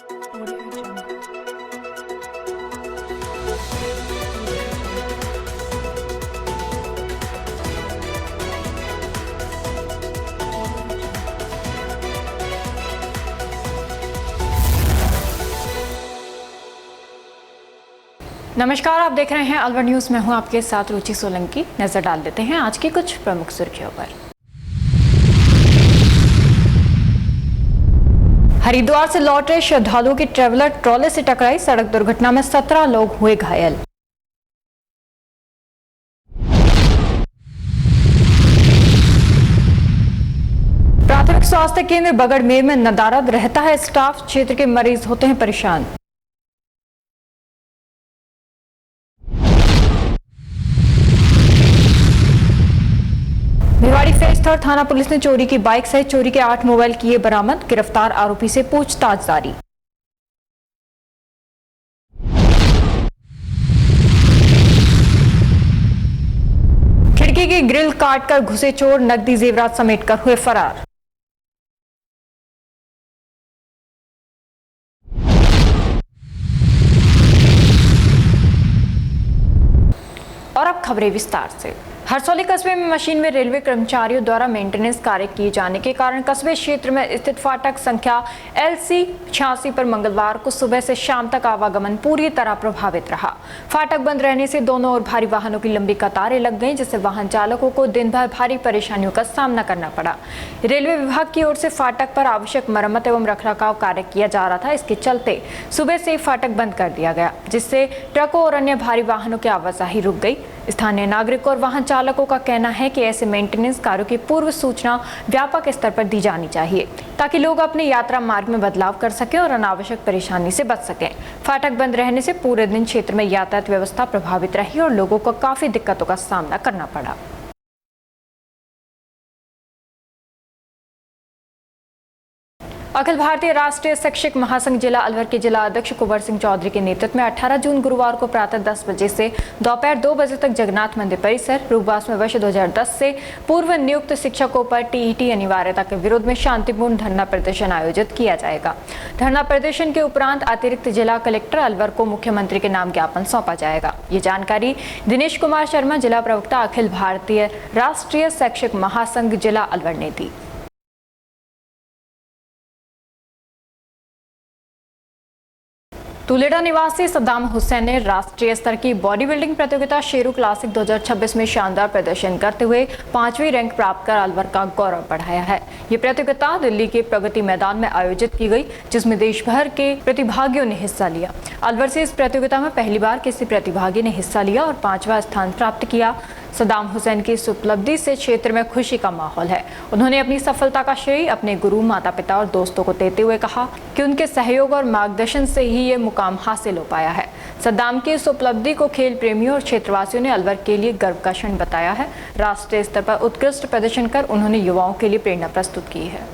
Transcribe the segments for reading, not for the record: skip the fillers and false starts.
Audio Jungle. नमस्कार, आप देख रहे हैं अलवर न्यूज में हूं आपके साथ रुचि सोलंकी। नजर डाल देते हैं आज की कुछ प्रमुख सुर्खियों पर। हरिद्वार से लौटे श्रद्धालुओं की ट्रेवलर ट्रॉले से टकराई, सड़क दुर्घटना में 17 लोग हुए घायल। प्राथमिक स्वास्थ्य केंद्र बगड़मेर में नदारद रहता है स्टाफ, क्षेत्र के मरीज होते हैं परेशान। भिवाड़ी फेज 3 थाना पुलिस ने चोरी की बाइक सहित चोरी के 8 मोबाइल किए बरामद, गिरफ्तार आरोपी से पूछताछ जारी। खिड़की की ग्रिल काटकर घुसे चोर, नकदी जेवरात समेटकर हुए फरार। और अब खबरें विस्तार से। हरसौली कस्बे में मशीन में रेलवे कर्मचारियों द्वारा मेंटेनेंस कार्य किए जाने के कारण कस्बे क्षेत्र में स्थित फाटक संख्या LC 86 पर मंगलवार को सुबह से शाम तक आवागमन पूरी तरह प्रभावित रहा। फाटक बंद रहने से दोनों ओर भारी वाहनों की लंबी कतारें लग गईं, जिससे वाहन चालकों को दिन भर भारी परेशानियों का सामना करना पड़ा। रेलवे विभाग की ओर से फाटक पर आवश्यक मरम्मत एवं रखरखाव कार्य किया जा रहा था। इसके चलते सुबह से फाटक बंद कर दिया गया, जिससे ट्रकों और अन्य भारी वाहनों की आवाजाही रुक गई। स्थानीय नागरिकों और वाहन चालकों का कहना है कि ऐसे मेंटेनेंस कार्यों की पूर्व सूचना व्यापक स्तर पर दी जानी चाहिए, ताकि लोग अपने यात्रा मार्ग में बदलाव कर सकें और अनावश्यक परेशानी से बच सकें। फाटक बंद रहने से पूरे दिन क्षेत्र में यातायात व्यवस्था प्रभावित रही और लोगों को काफी दिक्कतों का सामना करना पड़ा। अखिल भारतीय राष्ट्रीय शिक्षक महासंघ जिला अलवर के जिला अध्यक्ष कुंवर सिंह चौधरी के नेतृत्व में 18 जून गुरुवार को प्रातः 10 बजे से दोपहर 2 बजे तक जगन्नाथ मंदिर परिसर रूपबास में वर्ष 2010 से पूर्व नियुक्त शिक्षकों पर TET अनिवार्यता के विरोध में शांतिपूर्ण धरना प्रदर्शन आयोजित किया जाएगा। धरना प्रदर्शन के उपरांत अतिरिक्त जिला कलेक्टर अलवर को मुख्यमंत्री के नाम ज्ञापन सौंपा जाएगा। ये जानकारी दिनेश कुमार शर्मा, जिला प्रवक्ता अखिल भारतीय राष्ट्रीय शिक्षक महासंघ जिला अलवर ने दी। तुलेड़ा निवासी सद्दाम हुसैन ने राष्ट्रीय स्तर की बॉडी बिल्डिंग प्रतियोगिता शेरू क्लासिक 2026 में शानदार प्रदर्शन करते हुए 5वीं रैंक प्राप्त कर अलवर का गौरव बढ़ाया है। ये प्रतियोगिता दिल्ली के प्रगति मैदान में आयोजित की गई, जिसमें देश भर के प्रतिभागियों ने हिस्सा लिया। अलवर से इस प्रतियोगिता में पहली बार किसी प्रतिभागी ने हिस्सा लिया और 5वां स्थान प्राप्त किया। सद्दाम हुसैन की इस उपलब्धि से क्षेत्र में खुशी का माहौल है। उन्होंने अपनी सफलता का श्रेय अपने गुरु, माता पिता और दोस्तों को देते हुए कहा कि उनके सहयोग और मार्गदर्शन से ही ये मुकाम हासिल हो पाया है। सद्दाम की इस उपलब्धि को खेल प्रेमियों और क्षेत्रवासियों ने अलवर के लिए गर्व का क्षण बताया है। राष्ट्रीय स्तर पर उत्कृष्ट प्रदर्शन कर उन्होंने युवाओं के लिए प्रेरणा प्रस्तुत की है।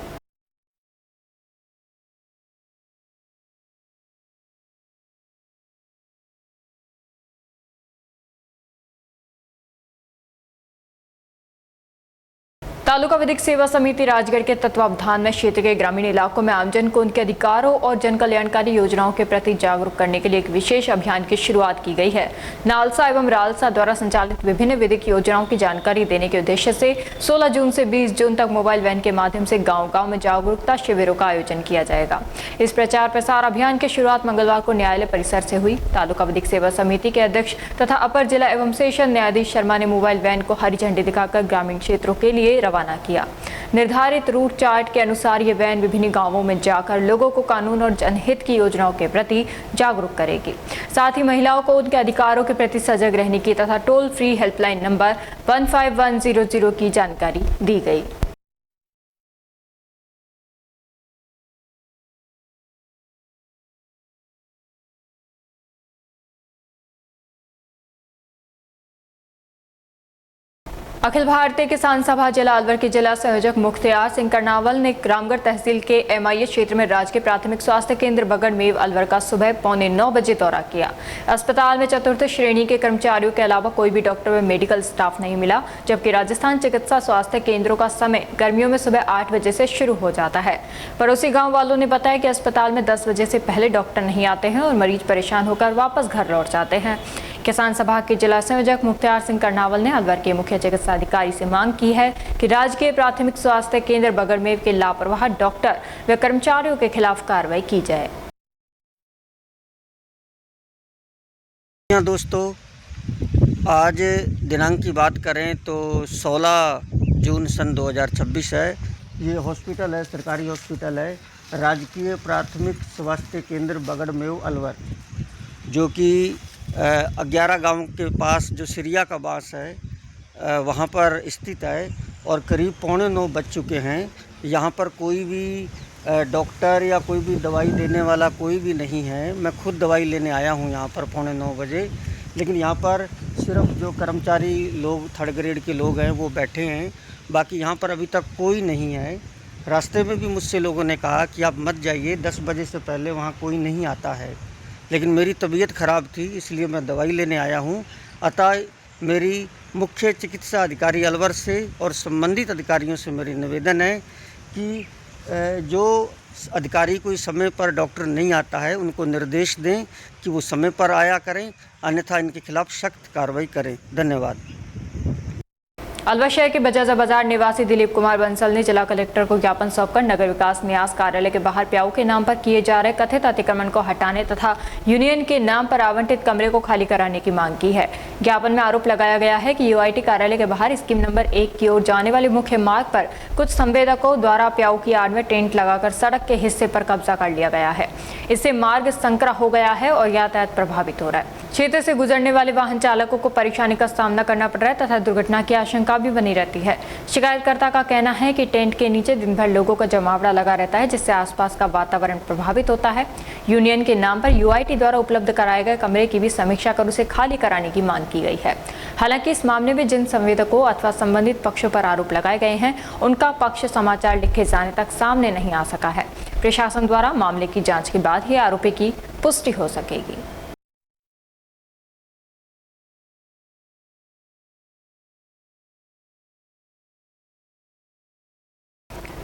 तालुका विधिक सेवा समिति राजगढ़ के तत्वावधान में क्षेत्र के ग्रामीण इलाकों में आमजन को उनके अधिकारों और जन कल्याणकारी योजनाओं के प्रति जागरूक करने के लिए एक विशेष अभियान की शुरुआत की गई है। नालसा एवं रालसा द्वारा संचालित विभिन्न विधिक योजनाओं की जानकारी देने के उद्देश्य से 16 जून से 20 जून तक मोबाइल वैन के माध्यम से गाँव-गाँव में जागरूकता शिविरों का आयोजन किया जाएगा। इस प्रचार प्रसार अभियान की शुरुआत मंगलवार को न्यायालय परिसर से हुई। तालुका विधिक सेवा समिति के अध्यक्ष तथा अपर जिला एवं सेशन न्यायाधीश शर्मा ने मोबाइल वैन को हरी झंडी दिखाकर ग्रामीण क्षेत्रों के लिए रवाना किया। निर्धारित रूट चार्ट के अनुसार ये वैन विभिन्न गांवों में जाकर लोगों को कानून और जनहित की योजनाओं के प्रति जागरूक करेगी। साथ ही महिलाओं को उनके अधिकारों के प्रति सजग रहने की तथा टोल फ्री हेल्पलाइन नंबर 15100 की जानकारी दी गई। अखिल भारतीय किसान सभा जिला अलवर के जिला संयोजक मुख्तियार सिंह कर्नावल ने रामगढ़ तहसील के एमआईएस क्षेत्र में राजकीय प्राथमिक स्वास्थ्य केंद्र बगड़मेव अलवर का सुबह 8:45 दौरा किया। अस्पताल में चतुर्थ श्रेणी के कर्मचारियों के अलावा कोई भी डॉक्टर व मेडिकल स्टाफ नहीं मिला, जबकि राजस्थान चिकित्सा स्वास्थ्य केंद्रों का समय गर्मियों में सुबह 8 बजे से शुरू हो जाता है। पड़ोसी गाँव वालों ने बताया कि अस्पताल में 10 बजे से पहले डॉक्टर नहीं आते हैं और मरीज परेशान होकर वापस घर लौट जाते हैं। किसान सभा के जिला संयोजक मुख्तियार सिंह कर्नावल ने अलवर के मुख्य चिकित्सा अधिकारी से मांग की है कि राजकीय प्राथमिक स्वास्थ्य केंद्र बगड़मेव के लापरवाह डॉक्टर व कर्मचारियों के खिलाफ कार्रवाई की जाए। दोस्तों, आज दिनांक की बात करें तो 16 जून सन 2026 है। ये हॉस्पिटल है, सरकारी हॉस्पिटल है, राजकीय प्राथमिक स्वास्थ्य केंद्र बगड़मेव अलवर, जो कि 11 गांव के पास जो सिरिया का बास है वहाँ पर स्थित है और करीब 8:45 बज चुके हैं। यहाँ पर कोई भी डॉक्टर या कोई भी दवाई देने वाला कोई भी नहीं है। मैं खुद दवाई लेने आया हूँ यहाँ पर 8:45 बजे, लेकिन यहाँ पर सिर्फ जो कर्मचारी लोग थर्ड ग्रेड के लोग हैं वो बैठे हैं, बाकी यहाँ पर अभी तक कोई नहीं है। रास्ते में भी मुझसे लोगों ने कहा कि आप मत जाइए, 10 बजे से पहले वहाँ कोई नहीं आता है, लेकिन मेरी तबीयत ख़राब थी इसलिए मैं दवाई लेने आया हूँ। अतः मेरी मुख्य चिकित्सा अधिकारी अलवर से और संबंधित अधिकारियों से मेरी निवेदन है कि जो अधिकारी कोई समय पर डॉक्टर नहीं आता है उनको निर्देश दें कि वो समय पर आया करें, अन्यथा इनके खिलाफ सख्त कार्रवाई करें। धन्यवाद। अलवर शहर के बजाजा बाजार निवासी दिलीप कुमार बंसल ने जिला कलेक्टर को ज्ञापन सौंपकर नगर विकास न्यास कार्यालय के बाहर प्याऊ के नाम पर किए जा रहे कथित अतिक्रमण को हटाने तथा यूनियन के नाम पर आवंटित कमरे को खाली कराने की मांग की है। ज्ञापन में आरोप लगाया गया है कि यूआईटी कार्यालय के बाहर स्कीम नंबर 1 की ओर जाने वाले मुख्य मार्ग पर कुछ संवेदकों द्वारा प्याऊ की आड़ में टेंट लगाकर सड़क के हिस्से पर कब्जा कर लिया गया है। इससे मार्ग संकरा हो गया है और यातायात प्रभावित हो रहा है। क्षेत्र से गुजरने वाले वाहन चालकों को परेशानी का सामना करना पड़ रहा है तथा दुर्घटना की आशंका भी बनी रहती है। शिकायतकर्ता का कहना है कि टेंट के नीचे दिन भर लोगों का जमावड़ा लगा रहता है, जिससे आसपास का वातावरण प्रभावित होता है। यूनियन के नाम पर यूआईटी द्वारा उपलब्ध कराए गए कमरे की भी समीक्षा कर उसे खाली कराने की मांग की गई है। हालांकि इस मामले में जिन संवेदकों अथवा संबंधित पक्षों पर आरोप लगाए गए हैं उनका पक्ष समाचार लिखे जाने तक सामने नहीं आ सका है। प्रशासन द्वारा मामले की जाँच के बाद ही आरोपी की पुष्टि हो सकेगी।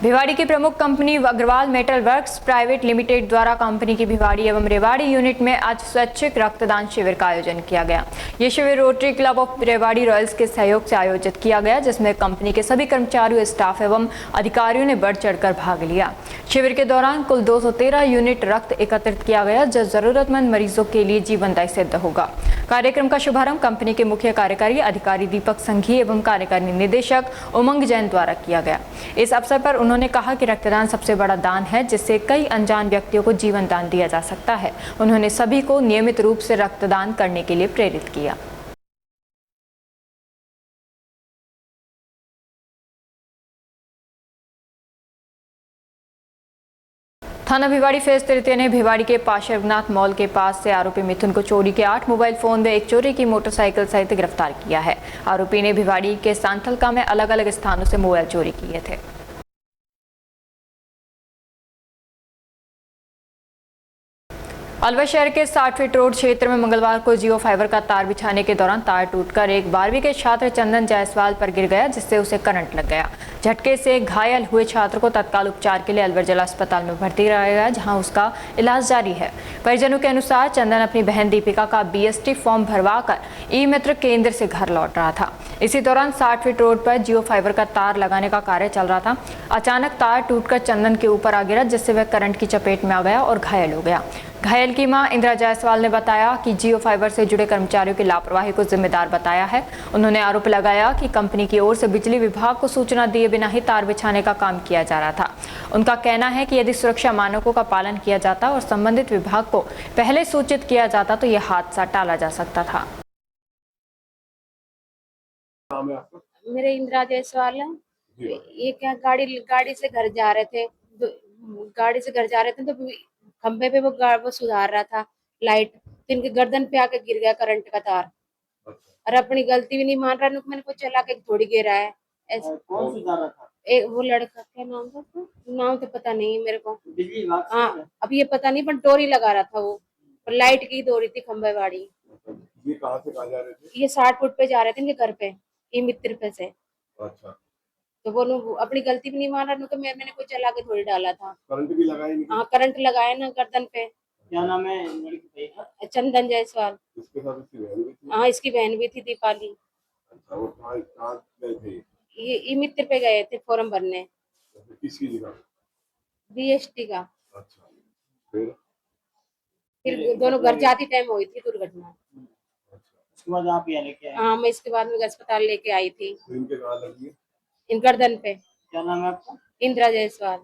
भिवाड़ी की प्रमुख company Agarwal metal works private limited द्वारा कंपनी की भिवाड़ी एवं रेवाड़ी यूनिट में आज स्वैच्छिक रक्तदान शिविर का आयोजन किया गया। ये शिविर rotary club of Rewari Royals के सहयोग से आयोजित किया गया, जिसमें कंपनी के सभी कर्मचारियों, स्टाफ एवं अधिकारियों ने बढ़ चढ़कर भाग लिया। शिविर के दौरान कुल 213 यूनिट रक्त एकत्रित किया गया, जो जरूरतमंद मरीजों के लिए जीवनदायी सिद्ध होगा। कार्यक्रम का शुभारंभ कंपनी के मुख्य कार्यकारी अधिकारी दीपक संघी एवं कार्यकारी निदेशक उमंग जैन द्वारा किया गया। इस अवसर पर उन्होंने कहा कि रक्तदान सबसे बड़ा दान है, जिससे कई अनजान व्यक्तियों को जीवन दान दिया जा सकता है। उन्होंने सभी को नियमित रूप से रक्तदान करने के लिए प्रेरित किया। थाना भिवाड़ी फेज तृतीय ने भिवाड़ी के पाशरनाथ मॉल के पास से आरोपी मिथुन को चोरी के 8 मोबाइल फोन व एक चोरी की मोटरसाइकिल सहित गिरफ्तार किया है। आरोपी ने भिवाड़ी के सांथलका में अलग अलग स्थानों से मोबाइल चोरी किए थे। अलवर शहर के 60 फीट रोड क्षेत्र में मंगलवार को जियो फाइबर का तार बिछाने के दौरान तार टूटकर एक 12वीं के छात्र चंदन जायसवाल पर गिर गया, जिससे उसे करंट लग गया। झटके से घायल हुए छात्र को तत्काल उपचार के लिए अलवर जिला अस्पताल में भर्ती कराया गया, जहां उसका इलाज जारी है। परिजनों के अनुसार चंदन अपनी बहन दीपिका का बीएसटी फॉर्म भरवाकर ई मित्र केंद्र से घर लौट रहा था। इसी दौरान 60 फीट रोड पर जियो फाइबर का तार लगाने का कार्य चल रहा था। अचानक तार टूटकर चंदन के ऊपर आ गिरा, जिससे वह करंट की चपेट में आ गया और घायल हो गया। घायल की मां इंदिरा जायसवाल ने बताया कि जियो फाइबर से जुड़े कर्मचारियों की लापरवाही को जिम्मेदार बताया है। उन्होंने आरोप लगाया कि कंपनी की ओर से बिजली विभाग को सूचना दिए बिना ही तार बिछाने का काम किया जा रहा था। उनका कहना है कि यदि सुरक्षा मानकों का पालन किया जाता और संबंधित विभाग को पहले सूचित किया जाता तो यह हादसा टाला जा सकता था। मेरे इंदिरा जायसवाल है। ये क्या गाड़ी से घर जा रहे थे, तो खंबे पे वो सुधार रहा था लाइट, तो इनके गर्दन पे आके गिर गया करंट का तार। और अपनी गलती भी नहीं मान रहा, नुक मैंने को चला के थोड़ी गिरा है ऐसे। कौन सुधार रहा था? एक वो लड़का, क्या नाम था उसका? नाम तो पता नहीं मेरे को। बिजली विभाग से? हाँ अब ये पता नहीं, पर डोरी लगा रहा था वो, और लाइट की डोरी थी खंबे वाली। ये कहाँ से कहाँ जा रहे थे? ये 60 फुट पे जा रहे थे इनके घर पे, ये मित्र पे से। अच्छा, तो वो लोग अपनी गलती भी नहीं मान रहा, नुक मैंने को चला के थोड़ी डाला था। करंट भी लगाया नहीं? हाँ करंट लगाया ना गर्दन पे। क्या नाम है लड़की का? चंदन जायसवाल। इसके साथ इसकी बहन भी थी? हाँ इसकी बहन भी थी दीपाली। अच्छा, वो कहाँ कहाँ गए थे? ये मित्र पे गए थे फॉर्म भरने, किसकी जगह? बीएसटी का। अच्छा, फिर? फिर दोनों घर जाती टाइम हुई थी दुर्घटना। अच्छा, उसके बाद आप यहाँ लेके आए? हाँ मैं इसके बाद में अस्पताल लेके आई थी। तो इनके कहाँ लगी है? इन गर्दन पे। क्या नाम है आपका? इंदिरा जायसवाल।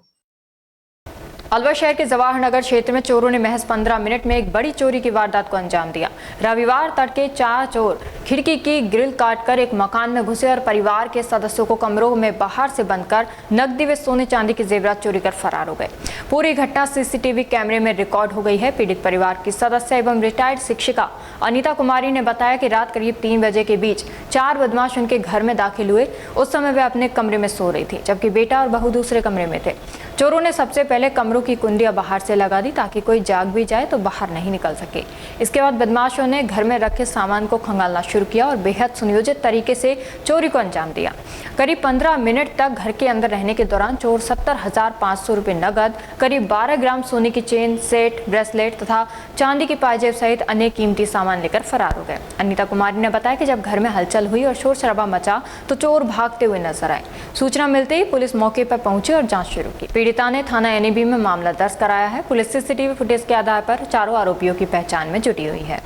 अलवर शहर के जवाहर नगर क्षेत्र में चोरों ने महज 15 मिनट में एक बड़ी चोरी की वारदात को अंजाम दिया। रविवार तड़के 4 चोर खिड़की की ग्रिल काटकर एक मकान में घुसे और परिवार के सदस्यों को कमरों में बाहर से बंद कर नकदी व सोने चांदी के जेवरात चोरी कर फरार हो गए। पूरी घटना सीसीटीवी कैमरे में रिकॉर्ड हो गई है। पीड़ित परिवार की सदस्य एवं रिटायर्ड शिक्षिका अनीता कुमारी ने बताया कि रात करीब 3 बजे के बीच 4 बदमाश उनके घर में दाखिल हुए। उस समय वे अपने कमरे में सो रही थी, जबकि बेटा और बहू दूसरे कमरे में थे। चोरों ने सबसे पहले कमरों की कुंडियां बाहर से लगा दी ताकि कोई जाग भी जाए तो बाहर नहीं निकल सके। इसके बाद बदमाशों ने घर में रखे सामान को खंगालना शुरू किया और बेहद सुनियोजित तरीके से चोरी को अंजाम दिया। करीब 15 मिनट तक घर के अंदर रहने के दौरान चोर 70,500 रुपये नगद, करीब 12 ग्राम सोने की चेन, सेट, ब्रेसलेट तथा चांदी की पायजेब सहित अन्य कीमती सामान लेकर फरार हो गए। अनीता कुमारी ने बताया कि जब घर में हलचल हुई और शोर शराबा मचा तो चोर भागते हुए नजर आए। सूचना मिलते ही पुलिस मौके पर पहुंची और जांच शुरू की। पीड़िता ने थाना एनएबी में मामला दर्ज कराया है। पुलिस सीसीटीवी फुटेज के आधार पर चारों आरोपियों की पहचान में जुटी हुई है।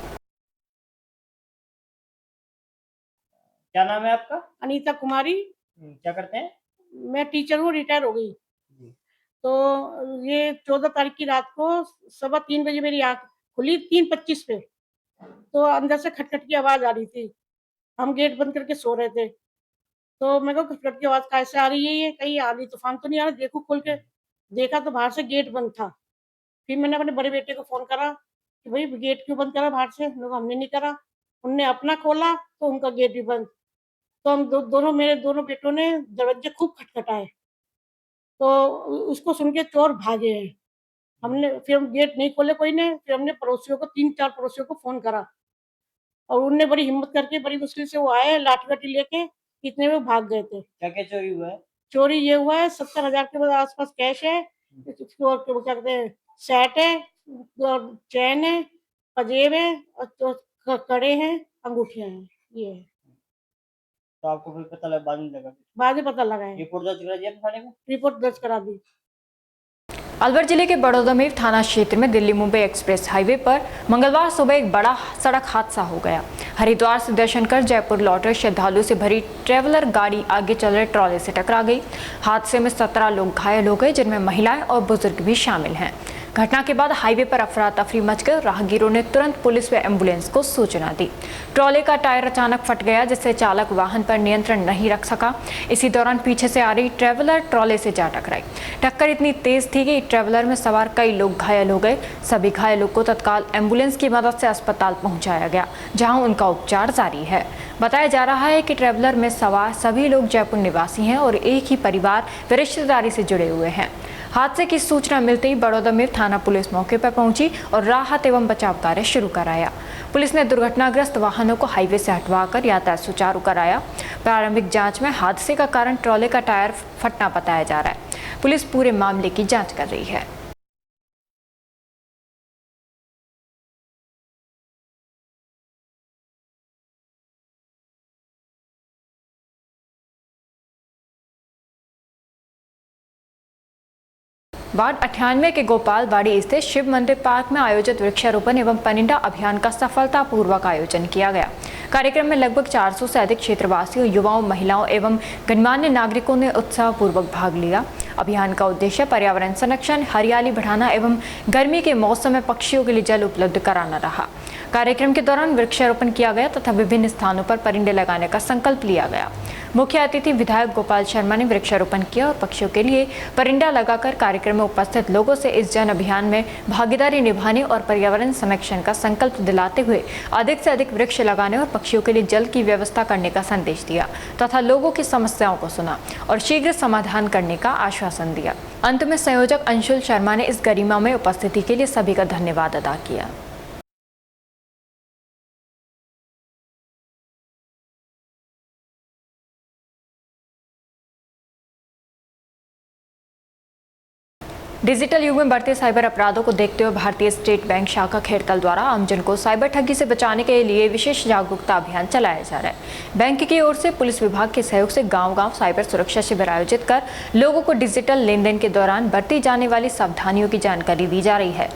क्या नाम है आपका? अनीता कुमारी। क्या करते हैं? मैं टीचर हूँ, रिटायर हो गई। तो ये 14 तारीख की रात को 3:15 बजे मेरी आँख खुली, 3:25 पे। तो अंदर से खटखट की आवाज आ रही थी। हम गेट बंद करके सो रहे थे। तो मैं कहा खटखट की आवाज कैसे आ रही है, ये कहीं आंधी तूफान तो नहीं आ रहा? देखो खोल के देखा तो बाहर से गेट बंद था। फिर मैंने अपने बड़े बेटे को फोन करा कि भाई गेट क्यों बंद करा बाहर से? हमने नहीं करा। उनने अपना खोला तो उनका गेट भी बंद। तो हम दोनों मेरे दोनों बेटों ने दरवाजे खूब खटखटाए। तो उसको सुन के चोर भागे हैं। हमने फिर हम गेट नहीं खोले कोई ने। फिर हमने पड़ोसियों को 3-4 पड़ोसियों को फोन करा और उनने बड़ी हिम्मत करके बड़ी मुश्किल से वो आए लाठी वाठी लेके, इतने में भाग गए थे। क्या क्या चोरी हुआ है? चोरी ये हुआ है 70,000 के आसपास कैश है, और क्या कहते हैं सेट है, और चैन है, पजेब है, और तो कड़े हैं, अंगूठियां हैं। ये है। तो आपको फिर पता लगा? बाद में लगा? बाद में पता लगा है। रिपोर्ट दर्ज करा दिया थाने में? रिपोर्ट दर्ज करा दी। अलवर जिले के बड़ौदामेव थाना क्षेत्र में दिल्ली मुंबई एक्सप्रेस हाईवे पर मंगलवार सुबह एक बड़ा सड़क हादसा हो गया। हरिद्वार से दर्शन कर जयपुर लौट रहे श्रद्धालुओं से भरी ट्रैवलर गाड़ी आगे चल रहे ट्रॉले से टकरा गई। हादसे में 17 लोग घायल हो गए, जिनमें महिलाएं और बुजुर्ग भी शामिल हैं। घटना के बाद हाईवे पर अफरा तफरी मच गई। राहगीरों ने तुरंत पुलिस व एम्बुलेंस को सूचना दी। ट्रॉले का टायर अचानक फट गया, जिससे चालक वाहन पर नियंत्रण नहीं रख सका। इसी दौरान पीछे से आ रही ट्रैवलर ट्रॉले से जा टकराई। टक्कर इतनी तेज थी कि ट्रैवलर में सवार कई लोग घायल हो गए। सभी घायलों को तत्काल एम्बुलेंस की मदद से अस्पताल पहुंचाया गया, जहां उनका उपचार जारी है। बताया जा रहा है कि ट्रैवलर में सवार सभी लोग जयपुर निवासी हैं और एक ही परिवार व रिश्तेदारी से जुड़े हुए हैं। हादसे की सूचना मिलते ही बड़ौदामेव थाना पुलिस मौके पर पहुंची और राहत एवं बचाव कार्य शुरू कराया। पुलिस ने दुर्घटनाग्रस्त वाहनों को हाईवे से हटवाकर यातायात सुचारू कराया। प्रारंभिक जांच में हादसे का कारण ट्रॉले का टायर फटना बताया जा रहा है। पुलिस पूरे मामले की जांच कर रही है। वार्ड 98 के गोपालबाड़ी स्थित शिव मंदिर पार्क में आयोजित वृक्षारोपण एवं परिंदा अभियान का सफलतापूर्वक आयोजन किया गया। कार्यक्रम में लगभग 400 से अधिक क्षेत्रवासियों, युवाओं, महिलाओं एवं गणमान्य नागरिकों ने उत्साहपूर्वक भाग लिया। अभियान का उद्देश्य पर्यावरण संरक्षण, हरियाली बढ़ाना एवं गर्मी के मौसम में पक्षियों के लिए जल उपलब्ध कराना रहा। कार्यक्रम के दौरान वृक्षारोपण किया गया तथा विभिन्न स्थानों पर परिंदे लगाने का संकल्प लिया गया। मुख्य अतिथि विधायक गोपाल शर्मा ने वृक्षारोपण किया और पक्षियों के लिए परिंदा लगाकर कार्यक्रम में उपस्थित लोगों से इस जन अभियान में भागीदारी निभाने और पर्यावरण संरक्षण का संकल्प दिलाते हुए अधिक से अधिक वृक्ष लगाने और पक्षियों के लिए जल की व्यवस्था करने का संदेश दिया तथा लोगों की समस्याओं को सुना और शीघ्र समाधान करने का आश्वासन दिया। अंत में संयोजक अंशुल शर्मा ने इस गरिमा में उपस्थिति के लिए सभी का धन्यवाद अदा किया। डिजिटल युग में बढ़ते साइबर अपराधों को देखते हुए भारतीय स्टेट बैंक शाखा खेड़तल द्वारा आमजन को साइबर ठगी से बचाने के लिए विशेष जागरूकता अभियान चलाया जा रहा है। बैंक की ओर से पुलिस विभाग के सहयोग से गांव-गांव साइबर सुरक्षा शिविर आयोजित कर लोगों को डिजिटल लेन देन के दौरान बरती जाने वाली सावधानियों की जानकारी दी जा रही है।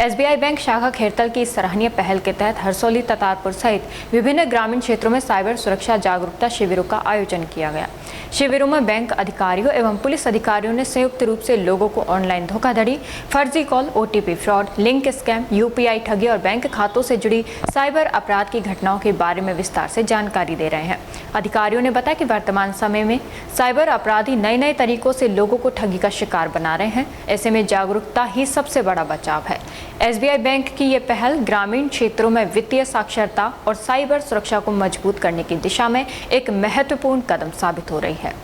SBI बैंक शाखा खेड़तल की इस सराहनीय पहल के तहत हरसौली, ततारपुर सहित विभिन्न ग्रामीण क्षेत्रों में साइबर सुरक्षा जागरूकता शिविरों का आयोजन किया गया। शिविरों में बैंक अधिकारियों एवं पुलिस अधिकारियों ने संयुक्त रूप से लोगों को ऑनलाइन धोखाधड़ी, फर्जी call, OTP fraud, link scam, UPI ठगी और बैंक खातों से जुड़ी साइबर अपराध की घटनाओं के बारे में विस्तार से जानकारी दे रहे हैं। अधिकारियों ने बताया कि वर्तमान समय में साइबर अपराधी नए तरीकों से लोगों को ठगी का शिकार बना रहे हैं। ऐसे में जागरूकता ही सबसे बड़ा बचाव है। SBI बैंक की ये पहल ग्रामीण क्षेत्रों में वित्तीय साक्षरता और साइबर सुरक्षा को मजबूत करने की दिशा में एक महत्वपूर्ण कदम साबित हो रही है।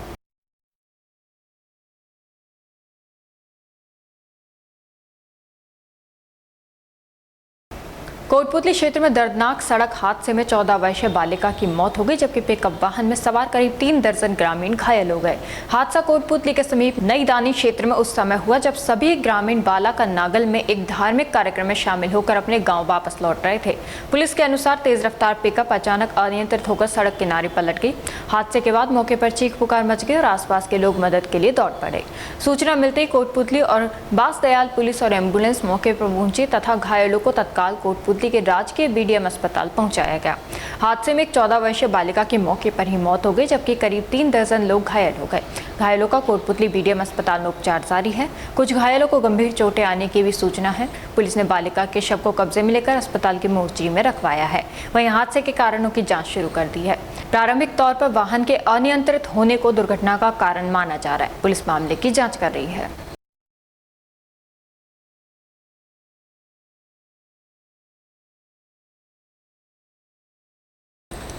कोटपुतली क्षेत्र में दर्दनाक सड़क हादसे में 14 वर्षीय बालिका की मौत हो गई, जबकि पिकअप वाहन में सवार करीब 3 दर्जन ग्रामीण घायल हो गए। हादसा कोटपुतली के समीप नई दानी क्षेत्र में उस समय हुआ जब सभी ग्रामीण बालाका नागल में एक धार्मिक कार्यक्रम में शामिल होकर अपने गांव वापस लौट रहे थे। पुलिस के अनुसार तेज रफ्तार पिकअप अचानक अनियंत्रित होकर सड़क किनारे पलट गई। हादसे के बाद मौके पर चीख पुकार मच गई और आसपास के लोग मदद के लिए दौड़ पड़े। सूचना मिलते ही कोटपुतली और बांसदयाल पुलिस और एम्बुलेंस मौके पर पहुंची तथा घायलों को तत्काल कोटपुतली के राजकीय BDM अस्पताल पहुंचाया गया। हादसे में एक 14 वर्षीय बालिका की मौके पर ही मौत हो गई, जबकि करीब 3 दर्जन लोग घायल हो गए। घायलों का कोटपुतली BDM अस्पताल में उपचार जारी है। कुछ घायलों को गंभीर चोटें आने की भी सूचना है। पुलिस ने बालिका के शव को कब्जे में लेकर अस्पताल की मोर्चरी में रखवाया है। वहीं हादसे के कारणों की जांच शुरू कर दी है। प्रारंभिक तौर पर वाहन के अनियंत्रित होने को दुर्घटना का कारण माना जा रहा है। पुलिस मामले की जाँच कर रही है।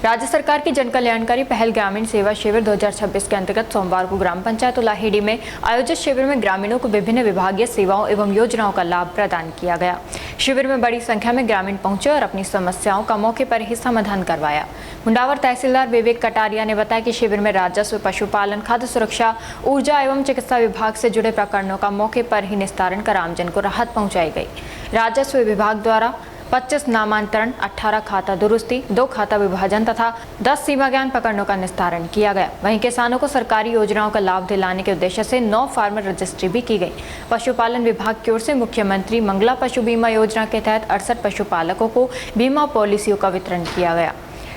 राज्य सरकार की जनकल्याणकारी पहल ग्रामीण सेवा शिविर 2026 के अंतर्गत सोमवार को ग्राम पंचायत उलाहेड़ी में आयोजित शिविर में ग्रामीणों को विभिन्न विभागीय सेवाओं एवं योजनाओं का लाभ प्रदान किया गया। शिविर में बड़ी संख्या में ग्रामीण पहुंचे और अपनी समस्याओं का मौके पर ही समाधान करवाया। मुंडावर तहसीलदार विवेक कटारिया ने बताया कि शिविर में राजस्व, पशुपालन, खाद्य सुरक्षा, ऊर्जा एवं चिकित्सा विभाग से जुड़े प्रकरणों का मौके पर ही निस्तारण कर आमजन को राहत पहुँचाई गई। राजस्व विभाग द्वारा 25 नामांतरण, 18 खाता दुरुस्ती, 2 खाता विभाजन तथा 10 सीमा ज्ञान प्रकरणों का निस्तारण किया गया। वहीं किसानों को सरकारी योजनाओं का लाभ दिलाने के उद्देश्य से 9 फार्मर रजिस्ट्री भी की गई। पशुपालन विभाग की ओर से मुख्यमंत्री मंगला पशु बीमा योजना के तहत 68 पशुपालकों को बीमा पॉलिसियों का वितरण किया गया।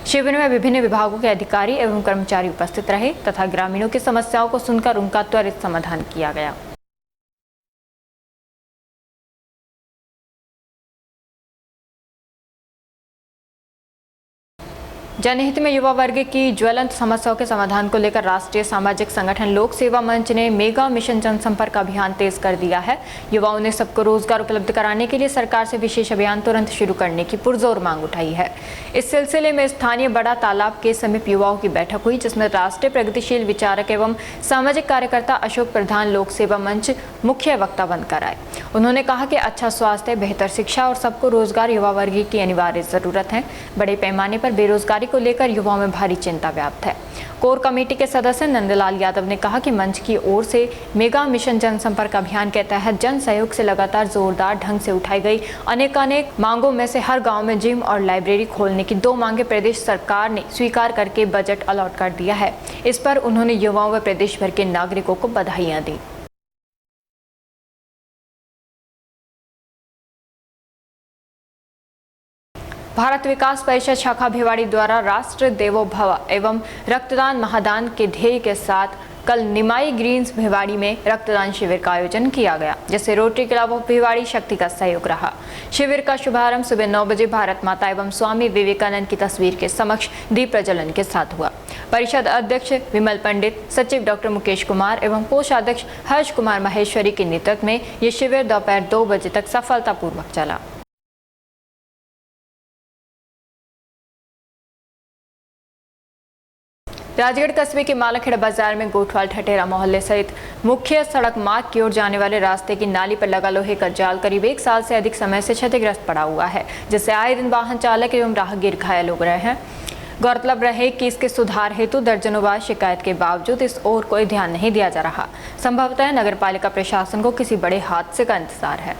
शिविर में विभिन्न विभागों के अधिकारी एवं कर्मचारी उपस्थित रहे तथा ग्रामीणों की समस्याओं को सुनकर उनका त्वरित समाधान किया गया। जनहित में युवा वर्ग की ज्वलंत समस्याओं के समाधान को लेकर राष्ट्रीय सामाजिक संगठन लोक सेवा मंच ने मेगा मिशन जनसंपर्क अभियान तेज कर दिया है। युवाओं ने सबको रोजगार उपलब्ध कराने के लिए सरकार से विशेष अभियान तुरंत शुरू करने की पुरजोर मांग उठाई है। इस सिलसिले में स्थानीय बड़ा तालाब के समीप युवाओं की बैठक हुई, जिसमें राष्ट्रीय प्रगतिशील विचारक एवं सामाजिक कार्यकर्ता अशोक प्रधान लोक सेवा मंच मुख्य वक्ता बनकर आए। उन्होंने कहा कि अच्छा स्वास्थ्य, बेहतर शिक्षा और सबको रोजगार युवा वर्ग की अनिवार्य जरूरत है। बड़े पैमाने पर बेरोजगारी को लेकर युवाओं में भारी चिंता व्याप्त है। कोर कमेटी के सदस्य नंदलाल यादव ने कहा कि मंच की ओर से मेगा मिशन जनसंपर्क अभियान के तहत जन सहयोग से लगातार जोरदार ढंग से उठाई गई अनेकानेक मांगों में से हर गांव में जिम और लाइब्रेरी खोलने की 2 मांगे प्रदेश सरकार ने स्वीकार करके बजट अलॉट कर दिया है। इस पर उन्होंने युवाओं व प्रदेश भर के नागरिकों को बधाइयां दी। भारत विकास परिषद शाखा भिवाड़ी द्वारा राष्ट्र देवो भव एवं रक्तदान महादान के ध्येय के साथ कल निमाई ग्रीन्स भिवाड़ी में रक्तदान शिविर का आयोजन किया गया, जिससे रोटरी क्लब ऑफ भिवाड़ी शक्ति का सहयोग रहा। शिविर का शुभारंभ सुबह 9 बजे भारत माता एवं स्वामी विवेकानंद की तस्वीर के समक्ष दीप प्रज्वलन के साथ हुआ। परिषद अध्यक्ष विमल पंडित, सचिव डॉक्टर मुकेश कुमार एवं कोषाध्यक्ष हर्ष कुमार महेश्वरी के नेतृत्व में ये शिविर दोपहर 2 बजे तक सफलतापूर्वक चला। राजगढ़ कस्बे के मालाखेड़ा बाजार में गोठवाल ठठेरा मोहल्ले सहित मुख्य सड़क मार्ग की ओर जाने वाले रास्ते की नाली पर लगा लोहे का जाल करीब 1 साल से अधिक समय से क्षतिग्रस्त पड़ा हुआ है, जिससे आए दिन वाहन चालक एवं राहगीर घायल हो रहे हैं। गौरतलब रहे कि इसके सुधार हेतु दर्जनों बार शिकायत के बावजूद इस ओर कोई ध्यान नहीं दिया जा रहा। संभवतः नगरपालिका प्रशासन को किसी बड़े हादसे का इंतजार है।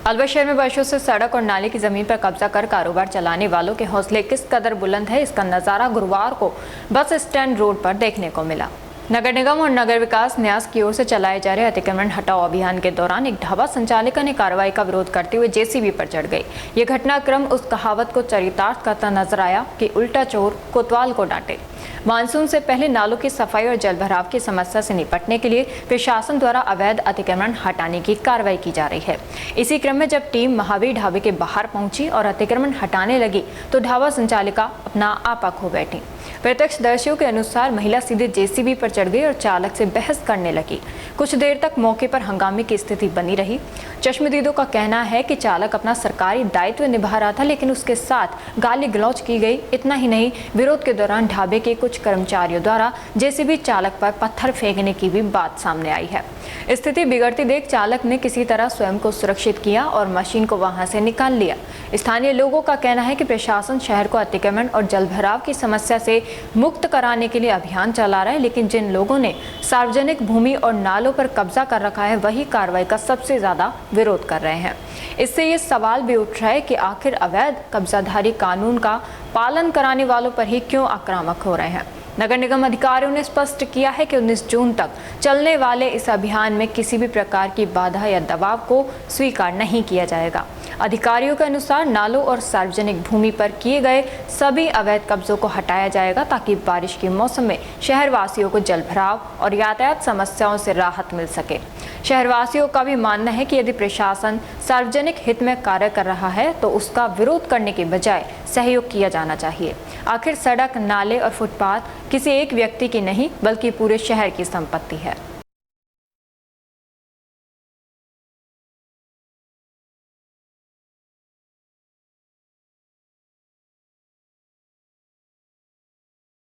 अलवर शहर में वर्षों से सड़क और नाले की जमीन पर कब्जा कर कारोबार चलाने वालों के हौसले किस कदर बुलंद है, इसका नजारा गुरुवार को बस स्टैंड रोड पर देखने को मिला। नगर निगम और नगर विकास न्यास की ओर से चलाए जा रहे अतिक्रमण हटाओ अभियान के दौरान एक ढाबा संचालिका ने कार्रवाई का विरोध करते हुए जेसीबी पर चढ़ गई। ये घटनाक्रम उस कहावत को चरितार्थ करता नजर आया कि उल्टा चोर कोतवाल को डांटे। मानसून से पहले नालों की सफाई और जलभराव की समस्या से निपटने के लिए प्रशासन द्वारा अवैध अतिक्रमण हटाने की कार्रवाई की जा रही है। इसी क्रम में जब टीम महावीर ढाबे के बाहर पहुंची और अतिक्रमण हटाने लगी तो ढाबा संचालिका अपना आपा खो बैठी। प्रत्यक्षदर्शियों के अनुसार महिला सीधे जेसीबी पर चढ़ गई और चालक से बहस करने लगी। कुछ देर तक मौके पर हंगामे की स्थिति बनी रही। चश्मदीदों का कहना है कि चालक अपना सरकारी दायित्व निभा रहा था, लेकिन उसके साथ गाली गलौज की गई। इतना ही नहीं, विरोध के दौरान ढाबे के कुछ कर्मचारियों द्वारा जेसीबी चालक पर पत्थर फेंकने की भी बात सामने आई है। स्थिति बिगड़ती देख चालक ने किसी तरह स्वयं को सुरक्षित किया और मशीन को वहां से निकाल लिया। स्थानीय लोगों का कहना है कि प्रशासन शहर को अतिक्रमण और जलभराव की समस्या से मुक्त कराने के लिए अभियान चला रहा है, लेकिन जिन लोगों ने सार्वजनिक भूमि और नालों पर कब्जा कर रखा है वही कार्रवाई का सबसे ज्यादा विरोध कर रहे हैं। इससे ये सवाल भी उठ रहा है कि आखिर अवैध कब्जाधारी कानून का पालन कराने वालों पर ही क्यों आक्रामक हो रहे हैं। नगर निगम अधिकारियों ने स्पष्ट किया है कि 19 जून तक चलने वाले इस अभियान में किसी भी प्रकार की बाधा या दबाव को स्वीकार नहीं किया जाएगा। अधिकारियों के अनुसार नालों और सार्वजनिक भूमि पर किए गए सभी अवैध कब्जों को हटाया जाएगा ताकि बारिश के मौसम में शहरवासियों को जलभराव और यातायात समस्याओं से राहत मिल सके। शहरवासियों का भी मानना है कि यदि प्रशासन सार्वजनिक हित में कार्य कर रहा है तो उसका विरोध करने के बजाय सहयोग किया जाना चाहिए। आखिर सड़क, नाले और फुटपाथ किसी एक व्यक्ति की नहीं बल्कि पूरे शहर की संपत्ति है।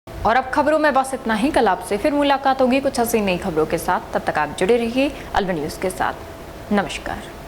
और अब खबरों में बस इतना ही। कल आपसे फिर मुलाकात होगी कुछ हसीन नई खबरों के साथ। तब तक आप जुड़े रहिए अलवर न्यूज़ के साथ। नमस्कार।